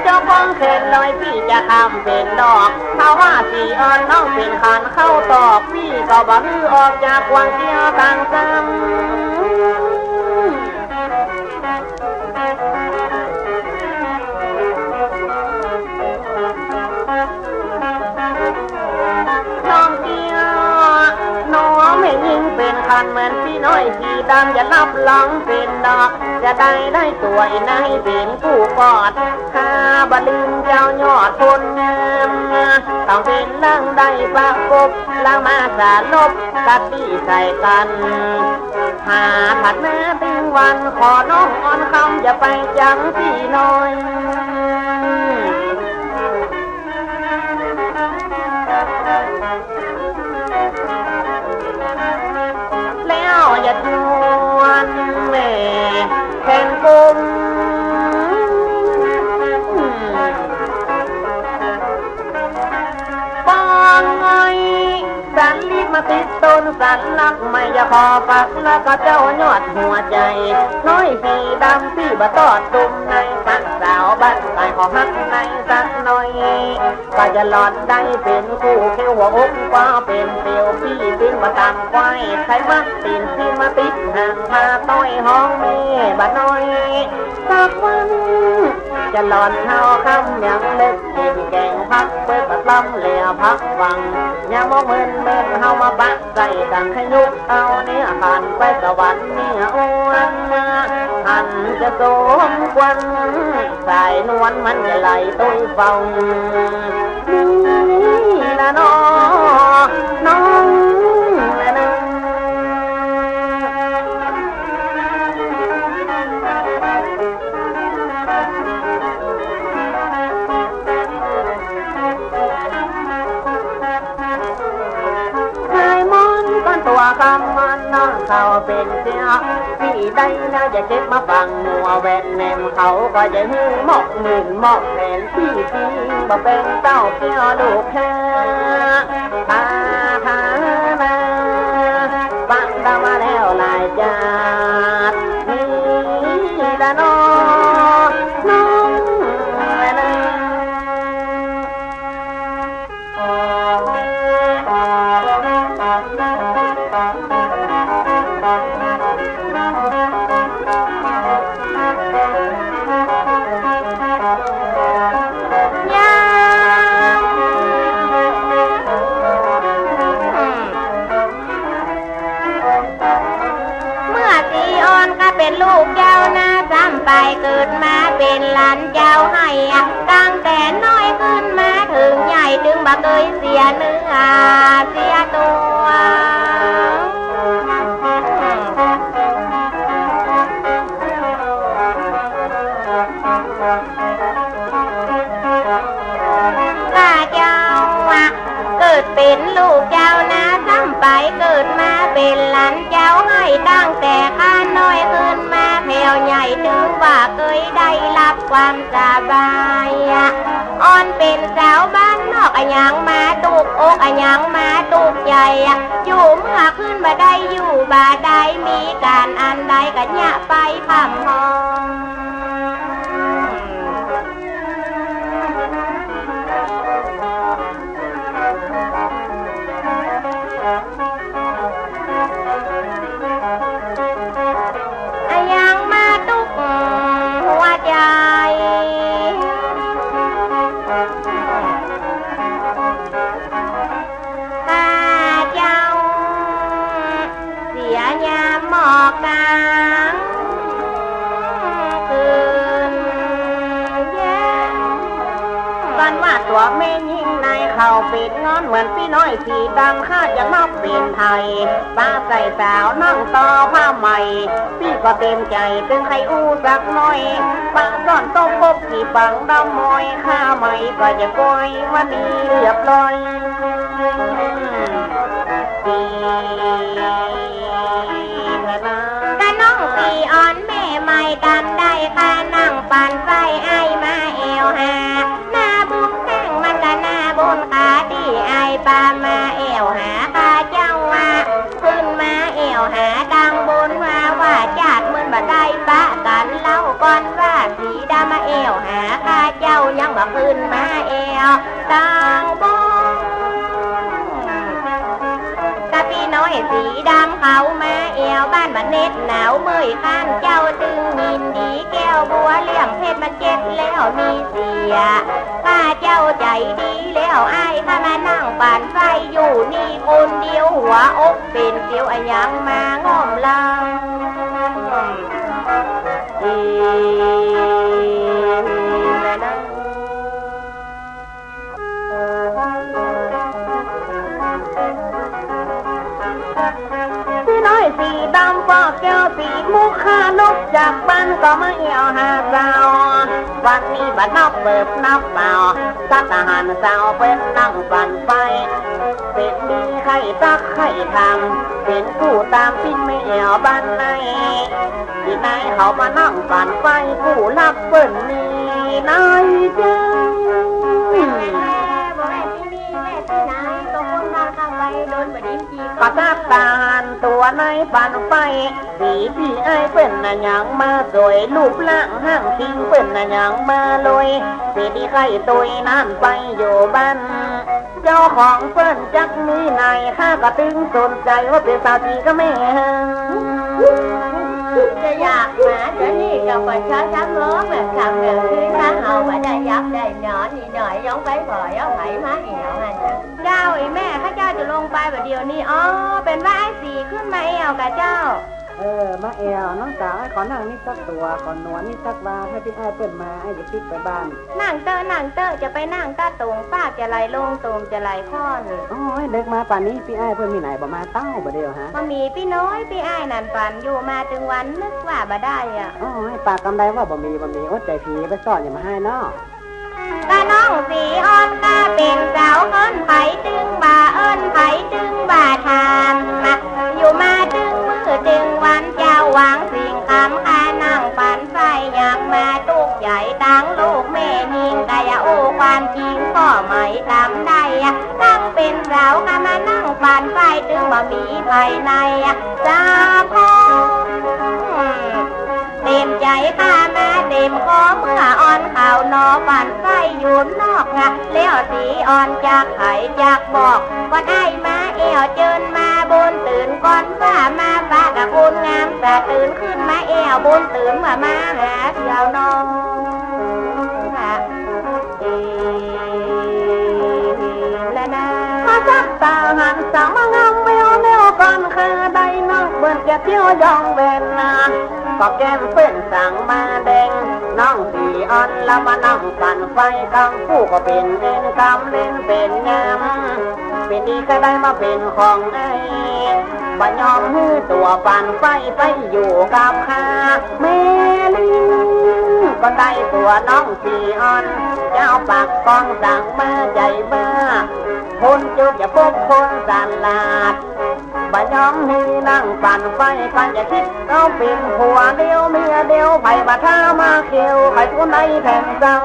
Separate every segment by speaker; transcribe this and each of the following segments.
Speaker 1: เจ้าของเข็นลอยพี่จะทำเป็นดอกถ้าว่าสีอ่อนน้องเป็นขันเข้าตอกพี่ก็บ่ฮือออกจากวังเกี่ยวต่างซ้ำเหมือนพี่น้อยพี่ดำจะรับรองเป็นดอกจะได้ตัวไอ้นายเป็นผู้กอดข้าบลืมเจ้ายอดคนงามต้องเป็นเรื่องใดประกบแล้วมาสารลบกัดที่ใส่กันหาผัดแม่ถึงวันขอน้องอ่อนคำอย่าไปจังพี่น้อยอย่าทวนแม่แทนกุมบางไงสันรีบมาติดต้นสันลักไม่จะพอปักแล้วก็เจ้ายอดหัวใจน้อยสีดำสีบะตอดตุ่มในสักสาวบ้านใส่ขอหักในสักหน่อยก็จะหลอดได้เป็นคู่เขี้ยวหัวอกว่าเป็นเตียวพี่ติ้งมาตามไว้ใครว่าตีนที่มาติดห่างมาต้อยห้องเมียบ้านน้อยสักวันจะหลอนเท้าคำยังเล็กกินแกงพักเปิดกระลำเหลี่ยพักวังยังมองเดินเฮามาปะใส่กันขยุกเอาเนี่ยหันไปสวรรค์เนี่ยอ้วนหันจะโสมควันสายนวลมันจะไหลตุ้ยเฝ้านี่นะน้องนะนะตัวคำมันน้องเขาเป็นเสียพี่ได้นะอย่าเก็บมาฟังมัวแวนแนมเขาก็จะหื้อหมอกหมื่นหมอกแหนพี่บ่เป็นเต้าเปี้ยลูกแค่พามาฟังดามาแล้วลายจาดนี่ละน้องเป็นลูกเจ้านะซ้ำไปเกิดมาเป็นหลานเจ้าให้ตั้งแต่น้อยขึ้นมาถึงใหญ่ถึงบ่เคยเสียเนื้อเสียตัวข้าเจ้าเกิดเป็นลูกเจ้านะซ้ำไปเกิดมาเป็นหลานเจ้าให้ตั้งแต่ข้าน้อยขึ้นมาแผ่วใหญ่ถึงว่าเคยได้รับความสบายอ่อนเป็นสาวบ้านนอกยังมาตุกอกยังมาตุกใจอยู่เมื่อขึ้นบ่ได้อยู่บ่ได้มีการอันใดก็ยะไปพำห้องยังมาตุกหัวใจข้าเจ้าเสียยามหมอกกลางคืนแย้มก่อนว่าตัวแม่ยิ่งในเขาปิดงอนเหมือนพี่น้อยสีดำข้าจะมาเป็นไทยป้าใส่สาวนั่งต่อผ้าใหม่พี่ก็เต็มใจถึงให้อู้สักหน่อยป้าซ่อนต้มบกที่ปังดำมอยข้าใหม่ก็จะก้อยวันนี้เรียบร้อยกะน้องสีอ่อนแม่ใหม่กันได้ข้านั่งปั่นไฟไอ้มาเอวหาหน้าบุญแข้งมันก็หน้าบุญขาดีไอ้ปามาเอวหาข้าเจ้าว่าขึ้นมาเอวหาดังบุญว่าจาดมันบ่ได้ปะกันเล่าก็ ก่อนว่าสีดำมาเอวหาข้าเจ้ายังบ่ขึ้นมาเอวต่างบ้องกะพี่น้อยสีดำเขามาเอวบ้านบัดเน็ตหนาวเมื่อยข้านเจ้าจึงยินดีแก้วบัวเลี้ยงเพชรมาเจ็บแล้วมีเสียข้าเจ้าใจดีแล้วอ้ายข้ามานั่งปั่นไฟอยู่นี่คนเดียวหัวอกเป็นเสียวอะยังมาง้อมลังพี่น้อยสีดำฟอกแก้วสีมุกข้านกจากบ้านก็มาเอี่ยวหาสาววันนี้บัดนอกเบิบนับเปล่าสักทหารสาวเป็นนั่งปั่นไฟเป็นดีใครตักใครทำเป็นผู้ตามปิ้งไม่เอี่ยวบ้านไหนที่ไหนเขามานั่งปั่นไฟผู้รับเปิ้นนี่นายจ้าก็ทักตาหันตัวในปั่นไฟสีพี่ไอ้เป็นน่ะยังมาสวยรูปร่างห้างคิงเป็นน่ะยังมาลอยสีที่ใครตุยนั่นไปอยู่บ้านเจ้าของเปิ้นจักมีนายข้าก็ตึงสนใจว่าเป็นสาวจีก็ไม่จะอยากมาจะนี่กับประชาชนล้อแบบทำแบบที่ข้าเอามาได้ยับได้หนอนนี่หน่อยย้องไปพอย้องไหมาเหี่ยวมันเจ้าไอ้แม่ข้าเจ้าจะลงไปแบบเดียวนี้อ๋อเป็นว่าไอ้สีขึ้นมาเอวกับเจ้า
Speaker 2: มาเอวน้องสาวไอ้ขอนั่งนี่สักตัวขอหนวดนี่สักวาให้พี่ไอ้เปิดมาไอ้จะพลิกไปบ้าน
Speaker 1: นั่งเตอจะไปนั่งตาตรงป้าจะไหลลงตูมจะไหลค้อน
Speaker 2: โอ้ยเด็กมาป่านนี้พี่ไอ้เพิ่นมีไหนบ่มาเต้าบ่เดียวฮะ
Speaker 1: มามีพี่น้อยพี่ไอ้นั่นฝันอยู่มาถึงวันนึกว่าบ่ได้อ่ะ
Speaker 2: โอ้ยปากกำไดว่าบ่มีอดใจผีไปซ่อนอย่ามาให้เนาะ
Speaker 1: กะน้องสีอ่อนกะเป็นสาวเอิ้นไผตึงบ่าเอิ้นไผตึงบ่าทานมาอยู่มาตึงมือตึงวันเจ้าหวังสิ่งคำข้านั่งฝันไฟอยากมาตุกใหญ่ตั้งลูกแม่ยิงกะยาโอ้ความจริงก็ไม่ทำได้ตั้งเป็นสาวกะมานั่งฝันไฟตึงบ่มีภายในสาพเต็มใจข้ามาเต็มคอเมื่ออ่อนข่าวนอปั่นไฟอยู่นอกแล้วสีอ่อนจากไข่จากบอกก็ได้มาเอวเจินมาบนตื่นก่อนฟ้ามาฟ้ากับคุณงามแต่ตื่นขึ้นมาเอวบนตื่นมาหาเที่ยวน้องและนะมาจับตาหันสาวมางามแมวก่อนข้าได้นอกเบิ่งจะเที่ยวยองเวนนาก็แก้มเพื่อนสั่งมาแดงน้องสีอ่อนแล้วมานั่งปั่นไฟกังผู้ก็เป็นเล่นกำเล่นเป็นงามเป็นดีก็ได้มาเป็นของไอ้บ่ยอมให้ตัวปั่นไฟไปอยู่กับข้าเมลินก็ได้ตัวน้องสีอ่อนเจ้าปากกองสั่งมาใจมาคนจุกอย่าพบคนสลาดบ่ยอมให้นั่งปั่นไฟกันอย่าคิดเราเป็นผัวเดียวเมียเดียวไผ่บ่ท่ามาเขียวไผ่ตัวไหนแผ่นจัง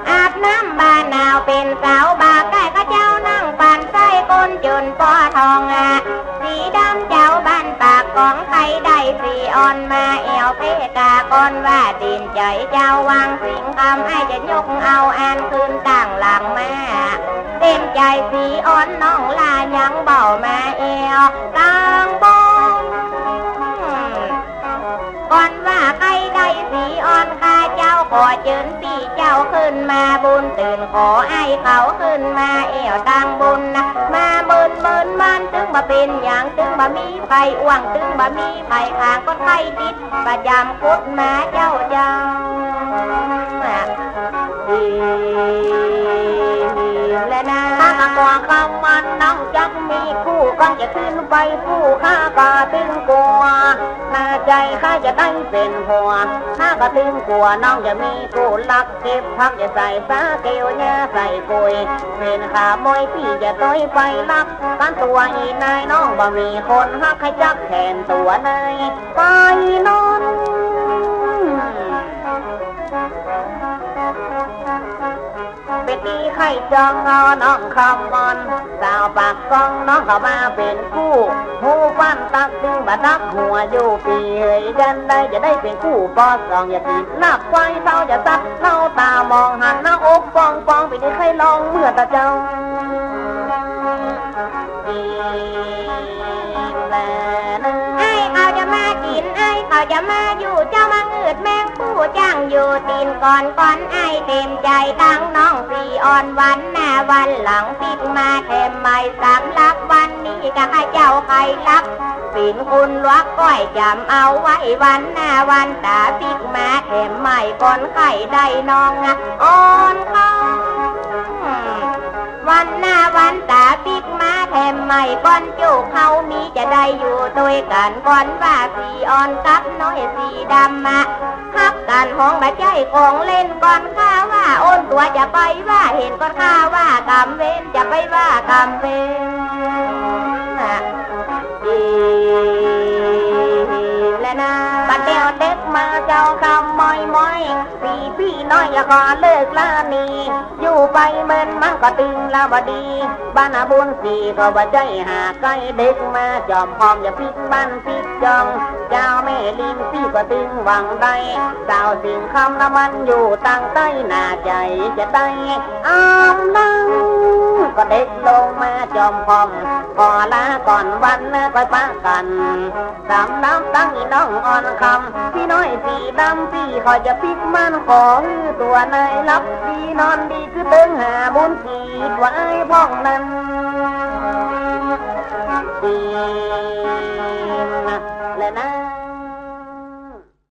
Speaker 1: อาบน้ำบานหนาวเป็นสาวบาใกล้ข้าเจ้านั่งปั่นไฟก้นจนปอทองสีดำเจ้าบ้านปากของใครได้สีอ่อนมาเอวเพกาก่อนว่าตีนใจเจ้าวางสิ่งคำให้จะยกเอาอันคืนต่างหลังมาเต็มใจสีอ่อนน้องลายังเบามาเอวต่างบงก่อนว่าใครได้สีอ่อนข้าเจ้าขอเชิญสีเจ้าขึ้นมาบุญตื่นขอไอ้เขาขึ้นมาเอวต่างบุญนะมาเบิ่นมันตึงมาเป็นอย่างตึงมามีไฟอ้วงตึงมามีไฟข้างก็ไข่ติดประจำกุดมาเจ้าและนะข้ากว่าคำมันน้องจักมีคู่กังจะขึ้นไปผู้ข้าก็ตึงกลัวหน้าใจข้าจะได้เป็นผัวข้าก็ตึงกลัวน้องจะมีคู่รักเก็บพักจะใส่สาเกลียวเนี่ยใส่กุยเป็นขาโมยพี่จะต้อยไปรักกันตัวอีนายน้องบ่มีคนฮักให้จักแทนตัวนายไปนอน ตีไข่จองเอาน้องคำมอนสาวปากกองน้องเข้ามาเป็นคู่หูฟันตักดึงบัดนักหัวอยู่ปีเฮยกันได้จะได้เป็นคู่ปอสองอย่าตีนักไฟเท่าอย่าซัดเล่าตามองหันหน้าอกปองปองไปได้ใครลองเมื่อตาเจ้า
Speaker 3: ไอ้เขาจะมากินไอ้เขาจะมาอยู่เจ้ามาเงืดแมงผู้จ้างอยู่ตีนก่อนไอ้เต็มใจตั้งน้องสีอ่อนวันหน้าวันหลังปิดมาแถมไม่สำลักวันนี้ก็ให้เจ้าใครรับปิ่นคุณลวกก้อยจำเอาไว้วันหน้าวันตาปิกมาแถมไม่ก่อนไข่ได้น้องอ่อนเขาวันหน้าวันตาปิกมาแถมใหม่ก้อนจูเขามีจะได้อยู่ด้วยกันก่อนว่าสีอ่อนกับน้อยสีดำมาฮับกันห้องบาใจของเล่นก่อนข้าว่าโอนตัวจะไปว่าเห็นก่อนข้าว่ากำเว้นจะไปว่ากำเว้นและนะบัดเดียวเด็กมาเจ้าคำมอยสีพี่น้อยอย่าขอเลิกลานีอยู่ไปเมินมันก็ตึงละบดีบ้านบุญสีก็บ่ใจหาใกล้เด็กมาจอมพร้อมอย่าปิดบ้านปิดจองเจ้าแม่ลินพี่ก็ตึงหวังได้สาวสิ่งคำละมันอยู่ตั้งใต้หน้าใจจะได้อ้ามนั่งก็เด็กลงมาจอมพร้อมขอลาก่อนวันไปปะกันสามน้ำตั้งอีน้องอ่อนคำพี่น้อยสีดำพี่ขอจะปิดมันขอตัวนายรับดีนอนดีคือเติงหาบุญขีดไว้พ้องนั้นดี